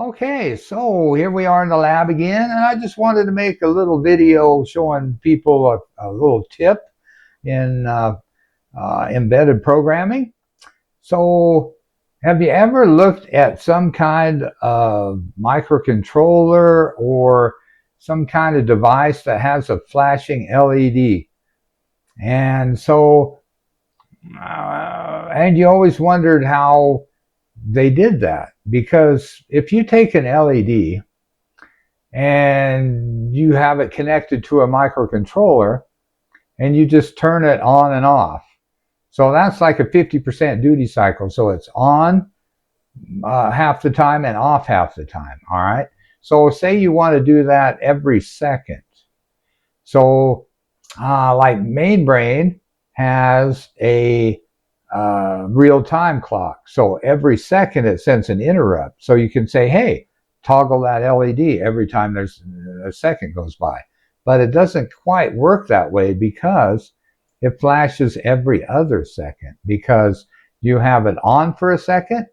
Okay, so here we are in the lab again, and I just wanted to make a little video showing people a little tip in embedded programming. So, have you ever looked at some kind of microcontroller or some kind of device that has a flashing LED? And so, and you always wondered how they did that, because if you take an LED and you have it connected to a microcontroller and you just turn it on and off. So that's like a 50% duty cycle. So it's on half the time and off half the time. All right. So say you want to do that every second. So like MainBrain has a real-time clock. So every second it sends an interrupt. So you can say, hey, toggle that LED every time there's a second goes by. But it doesn't quite work that way because it flashes every other second, because you have it on for a second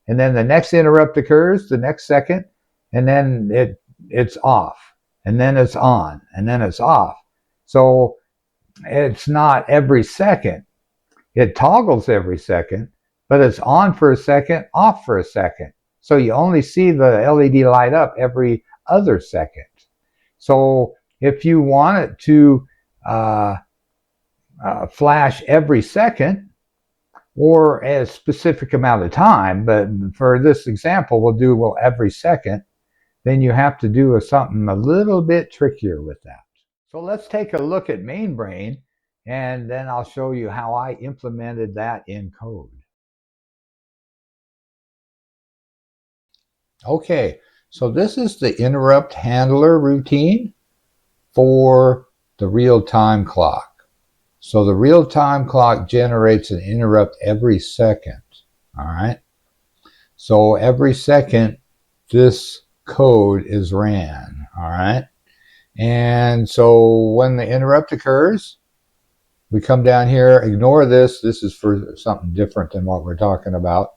and then the next interrupt occurs the next second, and then it's off, and then it's on, and then it's off. So it's not every second. It toggles every second, but it's on for a second, off for a second. So you only see the LED light up every other second. So if you want it to flash every second or a specific amount of time, but for this example, we'll do every second, then you have to do something a little bit trickier with that. So let's take a look at MainBrain, and then I'll show you how I implemented that in code. Okay, so this is the interrupt handler routine for the real-time clock. So the real-time clock generates an interrupt every second, all right? So every second, this code is ran, all right? And so when the interrupt occurs, we come down here, ignore this. This is for something different than what we're talking about.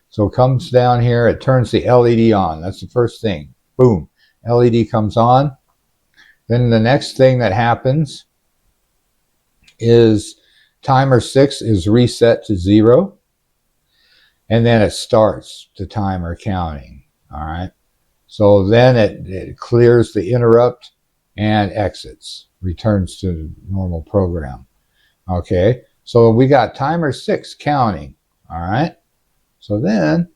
So it comes down here, it turns the LED on. That's the first thing. Boom, LED comes on. Then the next thing that happens is timer 6 is reset to 0. And then it starts the timer counting, all right? So then it clears the interrupt and exits, returns to normal program. Okay, so we got timer 6 counting, all right? So then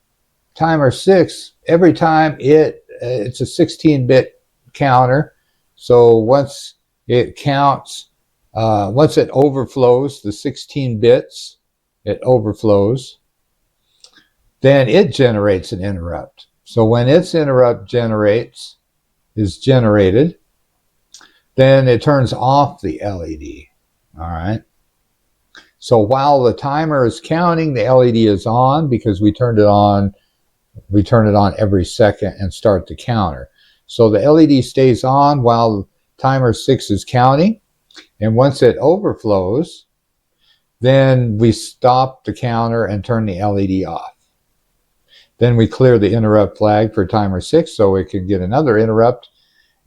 timer 6, every time it's a 16-bit counter. So once it counts, once it overflows the 16 bits, it overflows, then it generates an interrupt. So when its interrupt is generated, then it turns off the LED, all right? So while the timer is counting, the LED is on because we turn it on every second and start the counter. So the LED stays on while timer 6 is counting, and once it overflows, then we stop the counter and turn the LED off. Then we clear the interrupt flag for timer 6 so it can get another interrupt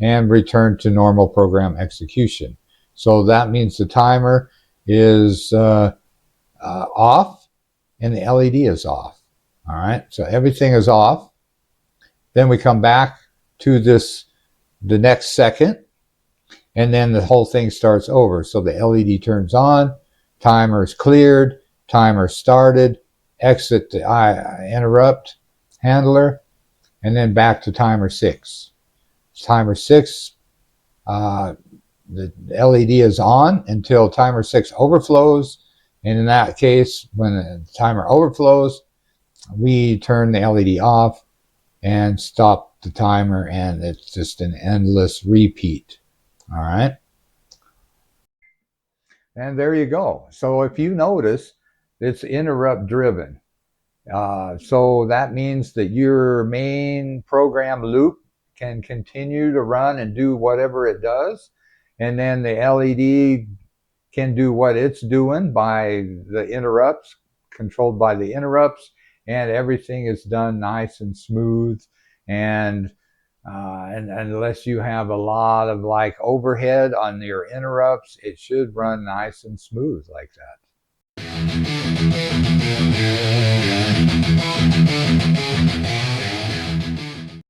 and return to normal program execution. So that means the timer is off and the LED is off. All right, so everything is off. Then we come back to the next second, and then the whole thing starts over. So the LED turns on, timer is cleared, timer started, exit the interrupt handler, and then back to timer 6. Timer 6, the LED is on until timer 6 overflows. And in that case, when the timer overflows, we turn the LED off and stop the timer, and it's just an endless repeat. All right. And there you go. So if you notice, it's interrupt driven. So that means that your main program loop can continue to run and do whatever it does. And then the LED can do what it's doing by the interrupts, controlled by the interrupts, and everything is done nice and smooth And unless you have a lot of like overhead on your interrupts, it should run nice and smooth like that.